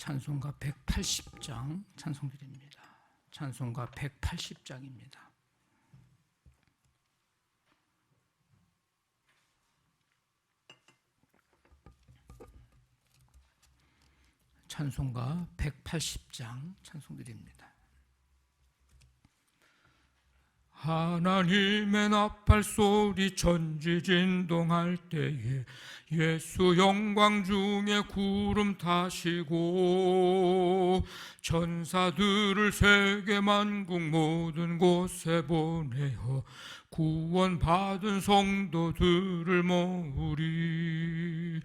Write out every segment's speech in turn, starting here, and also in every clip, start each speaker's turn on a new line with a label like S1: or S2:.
S1: 찬송가 180장 찬송드립니다. 찬송가 180장입니다. 찬송가 180장 찬송드립니다. 하나님의 나팔 소리 천지진동할 때에 예수 영광 중에 구름 타시고 천사들을 세계 만국 모든 곳에 보내어 구원받은 성도들을 모으리.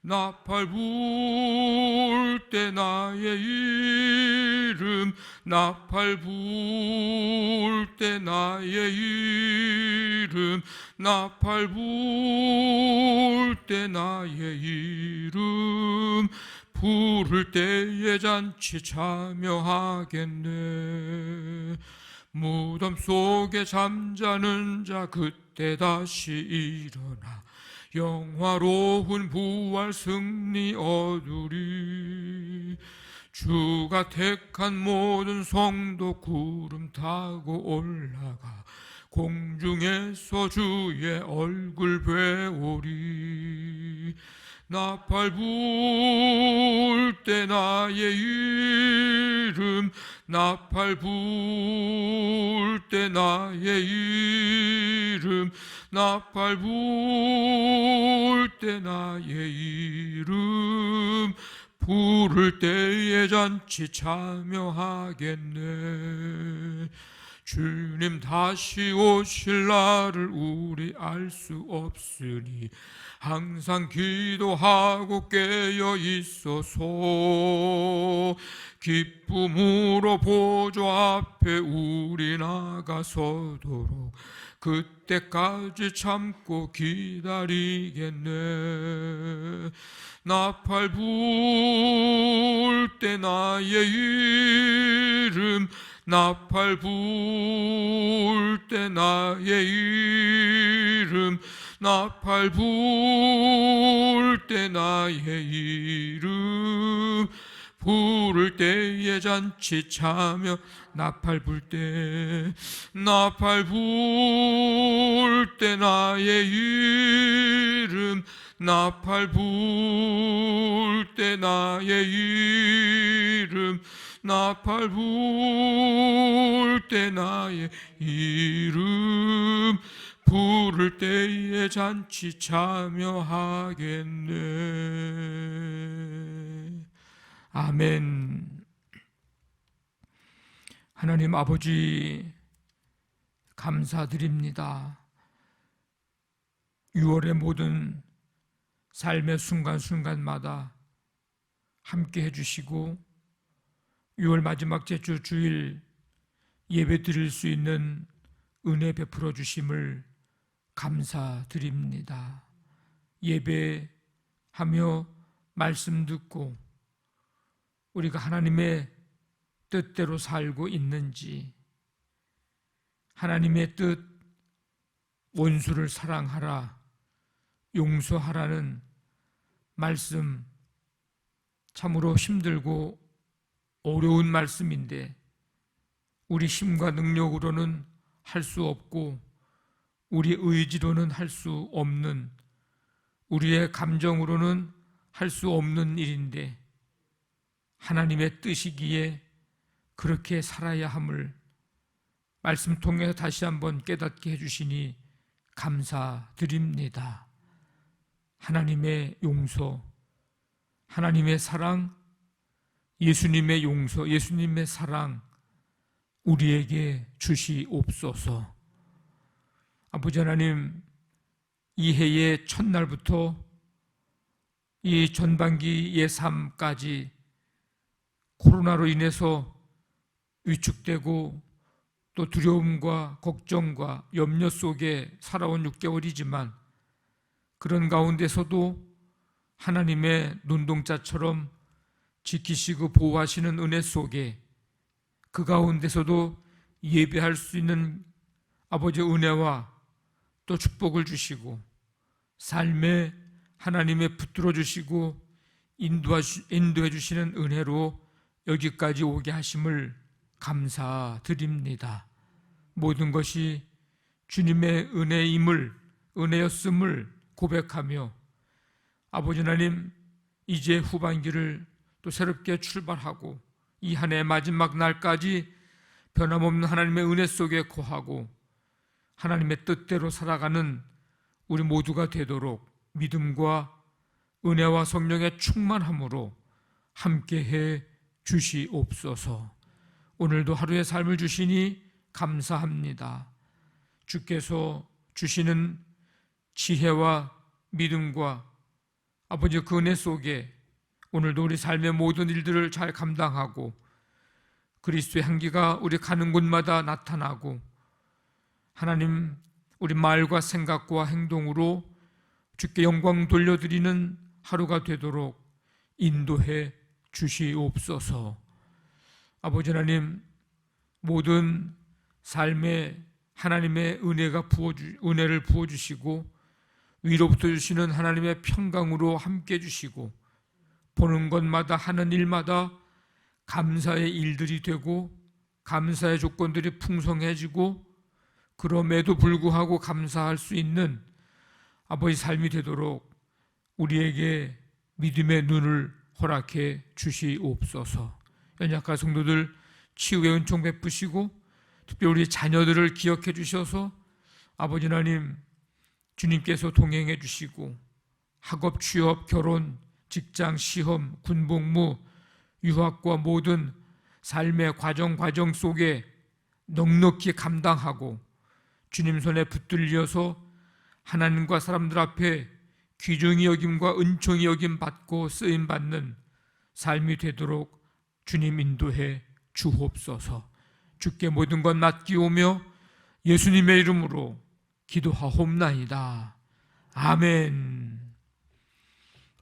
S1: 나팔 불 때 나의 이름, 나팔 불 때 나의 이름, 나팔 불 때 나의 이름, 부를 때에 잔치 참여하겠네. 무덤 속에 잠자는 자 그때 다시 일어나 영화로운 부활 승리 얻으리. 주가 택한 모든 성도 구름 타고 올라가 공중에서 주의 얼굴 뵈오리. 나팔 불 때 나의 이름, 나팔 불 때 나의 이름, 나팔 불 때 나의 이름, 부를 때에 잔치 참여하겠네. 주님 다시 오실 날을 우리 알 수 없으니 항상 기도하고 깨어 있어서 기쁨으로 보좌 앞에 우리 나가서도록 그때까지 참고 기다리겠네. 나팔 불 때 나의 이름, 나팔 불 때 나의 이름, 나팔 불 때 나의 이름, 부를 때에 잔치 참여. 나팔 불 때, 나팔 불 때 나의 이름, 나팔 불 때 나의 이름, 나팔 불 때 나의 이름, 부를 때에 잔치 참여하겠네. 아멘. 하나님 아버지 감사드립니다. 6월의 모든 삶의 순간순간마다 함께 해주시고 6월 마지막 제주 주일 예배 드릴 수 있는 은혜 베풀어 주심을 감사드립니다. 예배하며 말씀 듣고 우리가 하나님의 뜻대로 살고 있는지, 하나님의 뜻 원수를 사랑하라, 용서하라는 말씀 참으로 힘들고 어려운 말씀인데 우리 힘과 능력으로는 할 수 없고 우리 의지로는 할 수 없는, 우리의 감정으로는 할 수 없는 일인데 하나님의 뜻이기에 그렇게 살아야 함을 말씀 통해서 다시 한번 깨닫게 해주시니 감사드립니다. 하나님의 용서, 하나님의 사랑, 예수님의 용서, 예수님의 사랑 우리에게 주시옵소서. 아버지 하나님, 이 해의 첫날부터 이 전반기의 삶까지 코로나로 인해서 위축되고 또 두려움과 걱정과 염려 속에 살아온 6개월이지만 그런 가운데서도 하나님의 눈동자처럼 지키시고 보호하시는 은혜 속에 그 가운데서도 예배할 수 있는 아버지의 은혜와 또 축복을 주시고 삶에 하나님의 붙들어 주시고 인도해 주시는 은혜로 여기까지 오게 하심을 감사드립니다. 모든 것이 주님의 은혜였음을 고백하며 아버지 하나님, 이제 후반기를 또 새롭게 출발하고 이 한 해의 마지막 날까지 변함없는 하나님의 은혜 속에 거하고 하나님의 뜻대로 살아가는 우리 모두가 되도록 믿음과 은혜와 성령의 충만함으로 함께해 주시옵소서. 오늘도 하루의 삶을 주시니 감사합니다. 주께서 주시는 지혜와 믿음과 아버지 그 은혜 속에 오늘도 우리 삶의 모든 일들을 잘 감당하고 그리스도의 향기가 우리 가는 곳마다 나타나고 하나님, 우리 말과 생각과 행동으로 주께 영광 돌려드리는 하루가 되도록 인도해 주시옵소서. 아버지 하나님, 모든 삶에 하나님의 은혜를 부어주시고 위로부터 주시는 하나님의 평강으로 함께 해주시고 보는 것마다 하는 일마다 감사의 일들이 되고 감사의 조건들이 풍성해지고 그럼에도 불구하고 감사할 수 있는 아버지 삶이 되도록 우리에게 믿음의 눈을 허락해 주시옵소서. 연약한 성도들 치유의 은총 베푸시고 특별히 우리 자녀들을 기억해 주셔서 아버지 하나님, 주님께서 동행해 주시고 학업, 취업, 결혼, 직장, 시험, 군복무, 유학과 모든 삶의 과정 속에 넉넉히 감당하고 주님 손에 붙들려서 하나님과 사람들 앞에 귀중히 여김과 은총이 여김 받고 쓰임 받는 삶이 되도록 주님 인도해 주옵소서. 주께 모든 것 맡기오며 예수님의 이름으로 기도하옵나이다. 아멘.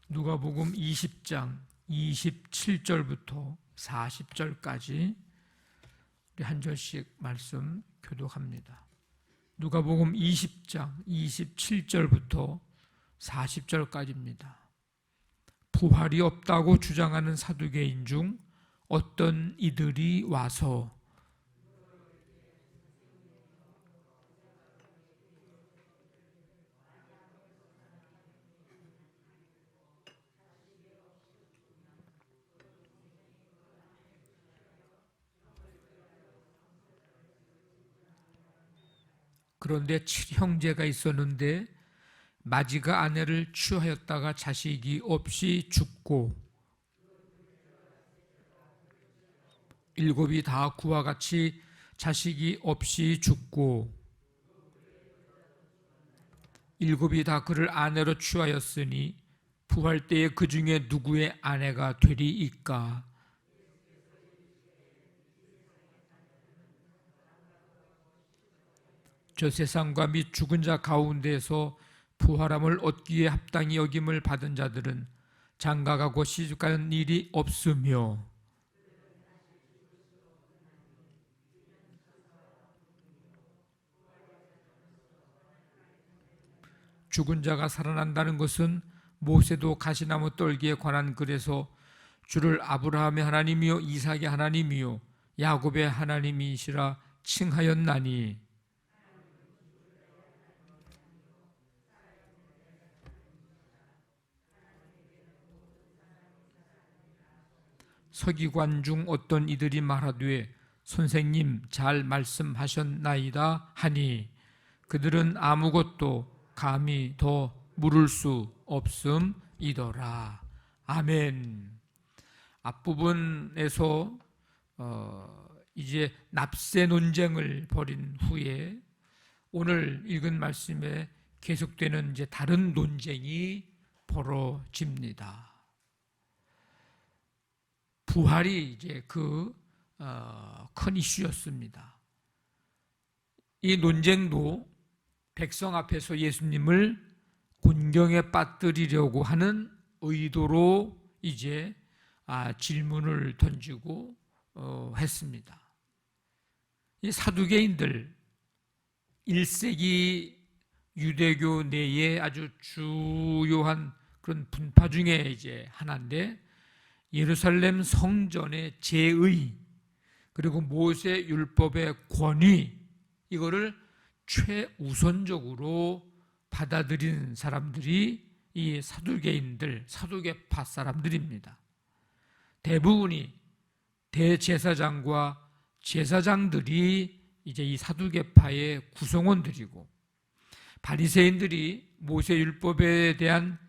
S1: 누가복음 20장 27절부터 40절까지 우리 한 절씩 말씀 교독합니다. 누가복음 20장 27절부터 40절까지입니다. 부활이 없다고 주장하는 사두개인 중 어떤 이들이 와서 그런데 7형제가 있었는데 마지가 아내를 취하였다가 자식이 없이 죽고 7이 다 그와 같이 자식이 없이 죽고 7이 다 그를 아내로 취하였으니 부활 때에 그 중에 누구의 아내가 되리이까? 저 세상과 및 죽은 자 가운데서 부활함을 얻기에 합당히 여김을 받은 자들은 장가가고 시집가는 일이 없으며 죽은 자가 살아난다는 것은 모세도 가시나무 떨기에 관한 글에서 주를 아브라함의 하나님이요 이삭의 하나님이요 야곱의 하나님이시라 칭하였나니 서기관 중 어떤 이들이 말하되 선생님 잘 말씀하셨나이다 하니 그들은 아무것도 감히 더 물을 수 없음이더라. 아멘. 앞부분에서 이제 납세 논쟁을 벌인 후에 오늘 읽은 말씀에 계속되는 이제 다른 논쟁이 벌어집니다. 부활이 이제 그 큰 이슈였습니다. 이 논쟁도 백성 앞에서 예수님을 곤경에 빠뜨리려고 하는 의도로 이제 질문을 던지고 했습니다. 이 사두개인들 1세기 유대교 내에 아주 주요한 그런 분파 중에 이제 하나인데, 예루살렘 성전의 제의 그리고 모세 율법의 권위, 이거를 최우선적으로 받아들인 사람들이 이 사두개인들, 사두개파 사람들입니다. 대부분이 대제사장과 제사장들이 이제 이 사두개파의 구성원들이고, 바리새인들이 모세 율법에 대한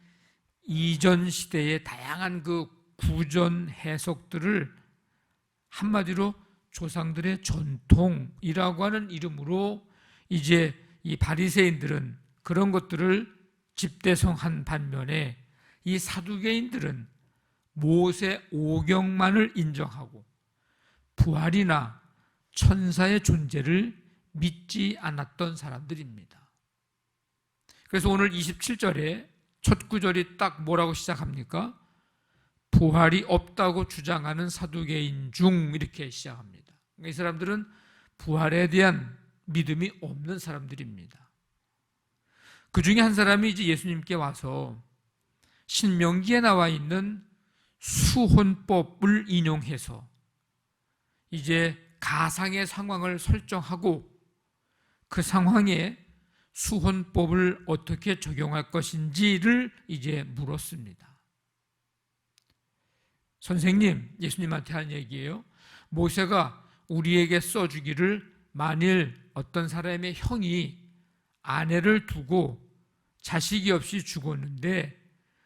S1: 이전 시대의 다양한 그 구전 해석들을 한마디로 조상들의 전통이라고 하는 이름으로 이제 이 바리새인들은 그런 것들을 집대성한 반면에, 이 사두개인들은 모세 오경만을 인정하고 부활이나 천사의 존재를 믿지 않았던 사람들입니다. 그래서 오늘 27절에 첫 구절이 딱 뭐라고 시작합니까? 부활이 없다고 주장하는 사두개인 중, 이렇게 시작합니다. 이 사람들은 부활에 대한 믿음이 없는 사람들입니다. 그 중에 한 사람이 이제 예수님께 와서 신명기에 나와 있는 수혼법을 인용해서 이제 가상의 상황을 설정하고 그 상황에 수혼법을 어떻게 적용할 것인지를 이제 물었습니다. 선생님, 예수님한테 한 얘기예요. 모세가 우리에게 써주기를, 만일 어떤 사람의 형이 아내를 두고 자식이 없이 죽었는데,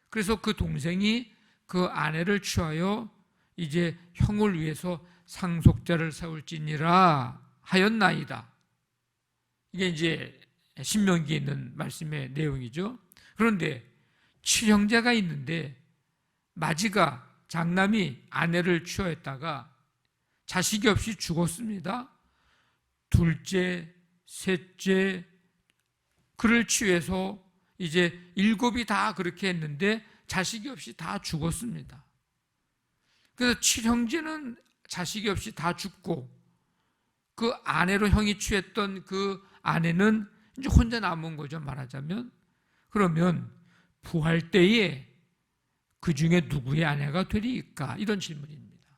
S1: 그래서 그 동생이 그 아내를 취하여 이제 형을 위해서 상속자를 세울지니라 하였나이다. 이게 이제 신명기에 있는 말씀의 내용이죠. 그런데 칠형제가 있는데 마지가, 장남이 아내를 취하였다가 자식이 없이 죽었습니다. 둘째, 셋째, 그를 취해서 이제 7이 다 그렇게 했는데 자식이 없이 다 죽었습니다. 그래서 7형제는 자식이 없이 다 죽고, 그 아내로 형이 취했던 그 아내는 이제 혼자 남은 거죠, 말하자면. 그러면 부활 때에 그 중에 누구의 아내가 되리까? 이런 질문입니다.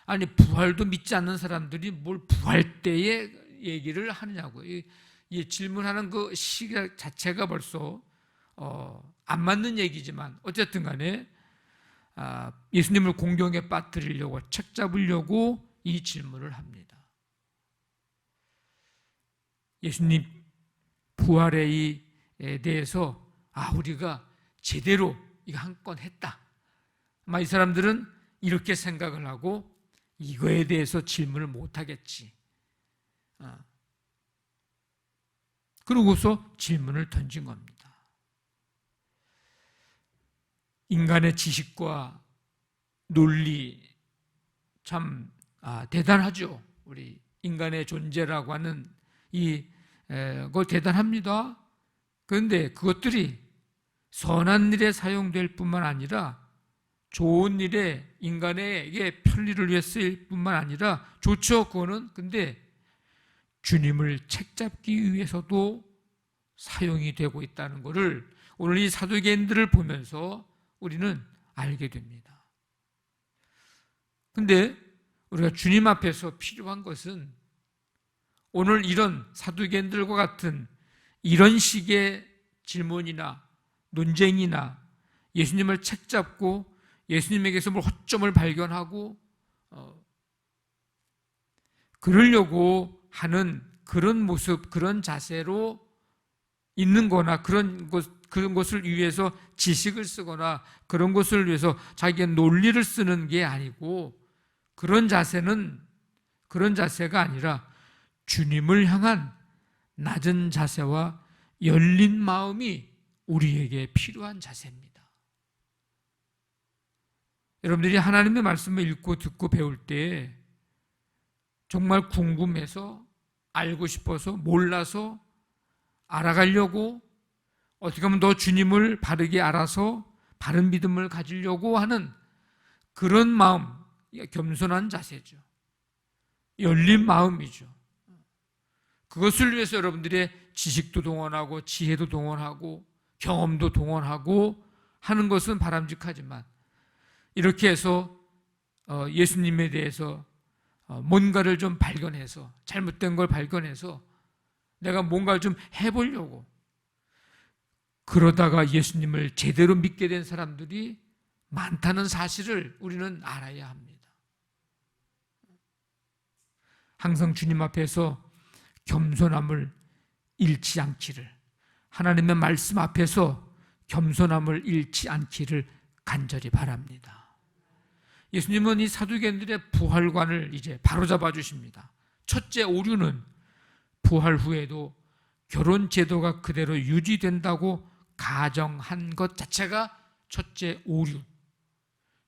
S1: 아니, 부활도 믿지 않는 사람들이 뭘 부활 때에 얘기를 하느냐고요. 이 질문하는 그 시각 자체가 벌써 안 맞는 얘기지만, 어쨌든 간에 예수님을 공경에 빠뜨리려고, 책 잡으려고 이 질문을 합니다. 예수님 부활에 대해서 우리가 제대로 이거 한 건 했다. 아마 이 사람들은 이렇게 생각을 하고 이거에 대해서 질문을 못 하겠지. 그러고서 질문을 던진 겁니다. 인간의 지식과 논리 참 대단하죠. 우리 인간의 존재라고 하는 거 대단합니다. 그런데 그것들이 선한 일에 사용될 뿐만 아니라, 좋은 일에 인간에게 편리를 위해 쓰일 뿐만 아니라 좋죠, 그거는. 근데 주님을 책잡기 위해서도 사용이 되고 있다는 것을 오늘 이 사두개인들을 보면서 우리는 알게 됩니다. 근데 우리가 주님 앞에서 필요한 것은 오늘 이런 사두개인들과 같은 이런 식의 질문이나 논쟁이나 예수님을 책잡고 예수님에게서 뭘 허점을 발견하고 그러려고 하는 그런 모습, 그런 자세로 있는 거나 그런 것을 위해서 지식을 쓰거나 그런 것을 위해서 자기의 논리를 쓰는 게 아니고, 그런 자세가 아니라 주님을 향한 낮은 자세와 열린 마음이 우리에게 필요한 자세입니다. 여러분들이 하나님의 말씀을 읽고 듣고 배울 때 정말 궁금해서, 알고 싶어서, 몰라서 알아가려고, 어떻게 하면 더 주님을 바르게 알아서 바른 믿음을 가지려고 하는 그런 마음, 겸손한 자세죠. 열린 마음이죠. 그것을 위해서 여러분들의 지식도 동원하고 지혜도 동원하고 경험도 동원하고 하는 것은 바람직하지만 이렇게 해서 예수님에 대해서 뭔가를 좀 발견해서 잘못된 걸 발견해서 내가 뭔가를 좀 해보려고 그러다가 예수님을 제대로 믿게 된 사람들이 많다는 사실을 우리는 알아야 합니다. 항상 주님 앞에서 겸손함을 잃지 않기를, 하나님의 말씀 앞에서 겸손함을 잃지 않기를 간절히 바랍니다. 예수님은 이 사두개인들의 부활관을 이제 바로잡아 주십니다. 첫째 오류는 부활 후에도 결혼 제도가 그대로 유지된다고 가정한 것 자체가 첫째 오류.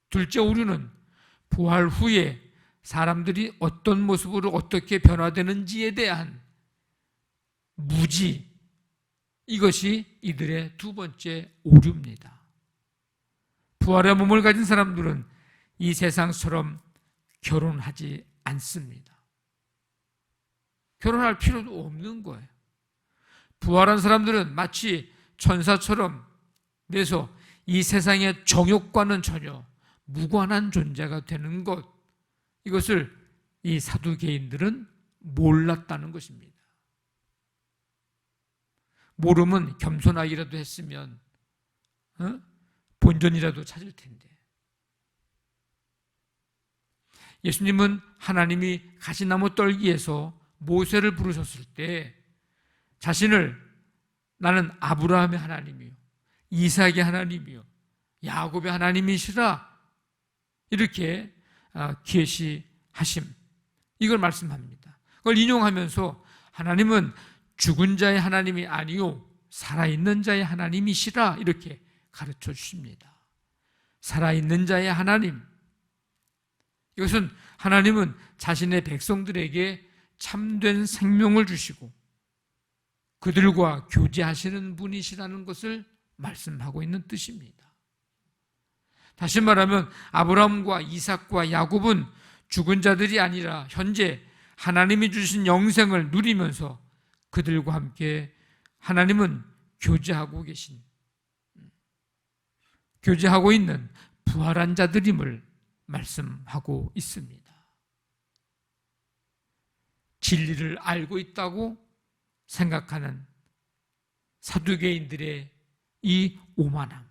S1: 둘째 오류는 부활 후에 사람들이 어떤 모습으로 어떻게 변화되는지에 대한 무지, 이것이 이들의 두 번째 오류입니다. 부활의 몸을 가진 사람들은 이 세상처럼 결혼하지 않습니다. 결혼할 필요도 없는 거예요. 부활한 사람들은 마치 천사처럼 돼서 이 세상의 정욕과는 전혀 무관한 존재가 되는 것, 이것을 이 사두개인들은 몰랐다는 것입니다. 모르면 겸손하기라도 했으면 본전이라도 찾을 텐데. 예수님은 하나님이 가시나무 떨기에서 모세를 부르셨을 때 자신을 나는 아브라함의 하나님이요, 이삭의 하나님이요, 야곱의 하나님이시라 이렇게 계시하심, 이걸 말씀합니다. 그걸 인용하면서 하나님은 죽은 자의 하나님이 아니요 살아있는 자의 하나님이시라 이렇게 가르쳐 주십니다. 살아있는 자의 하나님, 이것은 하나님은 자신의 백성들에게 참된 생명을 주시고 그들과 교제하시는 분이시라는 것을 말씀하고 있는 뜻입니다. 다시 말하면 아브라함과 이삭과 야곱은 죽은 자들이 아니라 현재 하나님이 주신 영생을 누리면서 그들과 함께 하나님은 교제하고 있는 부활한 자들임을 말씀하고 있습니다. 진리를 알고 있다고 생각하는 사두개인들의 이 오만함,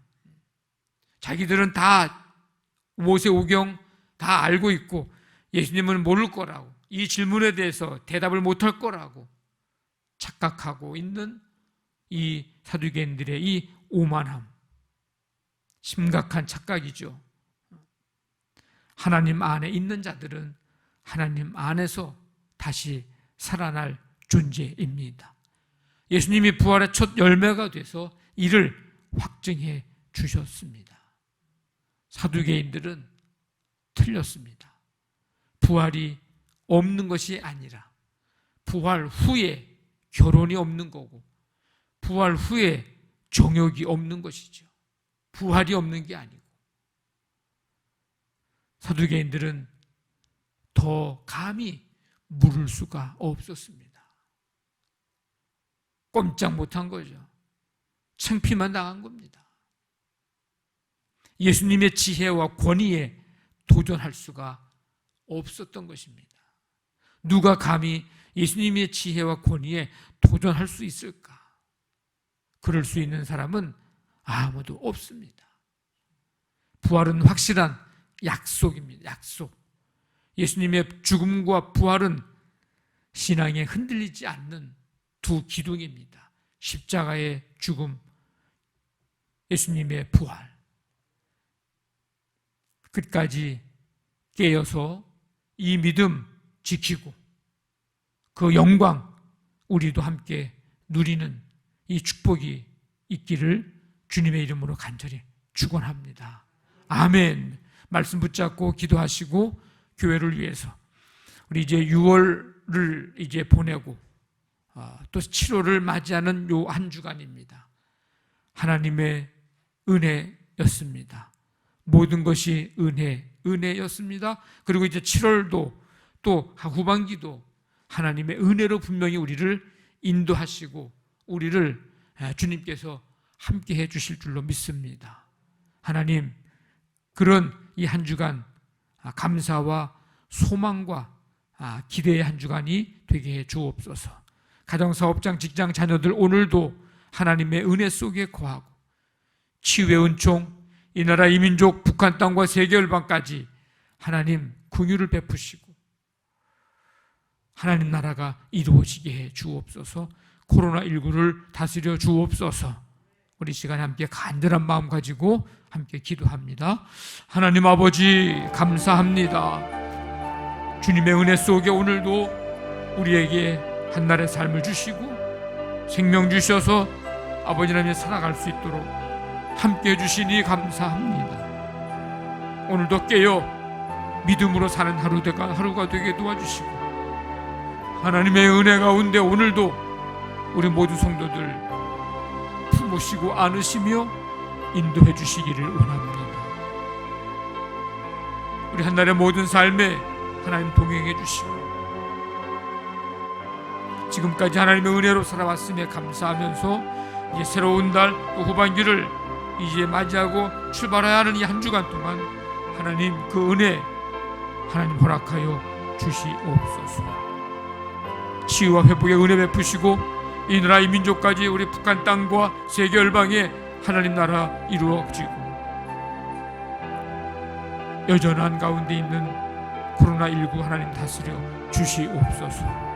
S1: 자기들은 다 모세오경 다 알고 있고 예수님은 모를 거라고, 이 질문에 대해서 대답을 못할 거라고 착각하고 있는 이 사두개인들의 이 오만함, 심각한 착각이죠. 하나님 안에 있는 자들은 하나님 안에서 다시 살아날 존재입니다. 예수님이 부활의 첫 열매가 돼서 이를 확증해 주셨습니다. 사두개인들은 틀렸습니다. 부활이 없는 것이 아니라 부활 후에 결혼이 없는 거고 부활 후에 정욕이 없는 것이죠. 부활이 없는 게 아니고. 사두개인들은 더 감히 물을 수가 없었습니다. 꼼짝 못한 거죠. 창피만 당한 겁니다. 예수님의 지혜와 권위에 도전할 수가 없었던 것입니다. 누가 감히 예수님의 지혜와 권위에 도전할 수 있을까? 그럴 수 있는 사람은 아무도 없습니다. 부활은 확실한 약속입니다. 약속. 예수님의 죽음과 부활은 신앙에 흔들리지 않는 두 기둥입니다. 십자가의 죽음, 예수님의 부활. 끝까지 깨어서 이 믿음 지키고 그 영광 우리도 함께 누리는 이 축복이 있기를 주님의 이름으로 간절히 축원합니다. 아멘. 말씀 붙잡고 기도하시고 교회를 위해서 우리 이제 6월을 이제 보내고 또 7월을 맞이하는 요 한 주간입니다. 하나님의 은혜였습니다. 모든 것이 은혜였습니다. 그리고 이제 7월도 또 후반기도 하나님의 은혜로 분명히 우리를 인도하시고 우리를 주님께서 함께 해 주실 줄로 믿습니다. 하나님, 그런 이 한 주간 감사와 소망과 기대의 한 주간이 되게 해 주옵소서. 가정사업장, 직장, 자녀들 오늘도 하나님의 은혜 속에 거하고 치유의 은총, 이 나라 이 민족 북한 땅과 세계 열방까지 하나님 긍휼을 베푸시고 하나님 나라가 이루어지게 해 주옵소서. 코로나19를 다스려 주옵소서. 우리 시간에 함께 간절한 마음 가지고 함께 기도합니다. 하나님 아버지, 감사합니다. 주님의 은혜 속에 오늘도 우리에게 한날의 삶을 주시고 생명 주셔서 아버지 하나님 살아갈 수 있도록 함께 해주시니 감사합니다. 오늘도 깨어 믿음으로 사는 하루가 되게 도와주시고 하나님의 은혜 가운데 오늘도 우리 모두 성도들 품으시고 안으시며 인도해 주시기를 원합니다. 우리 한날의 모든 삶에 하나님 동행해 주시고 지금까지 하나님의 은혜로 살아왔음에 감사하면서 이제 새로운 달 또 후반기를 이제 맞이하고 출발해야 하는 이 한 주간 동안 하나님 그 은혜 하나님 허락하여 주시옵소서. 치유와 회복의 은혜 베푸시고 이 나라 이 민족까지 우리 북한 땅과 세계 열방에 하나님 나라 이루어지고 여전한 가운데 있는 코로나19 하나님 다스려 주시옵소서.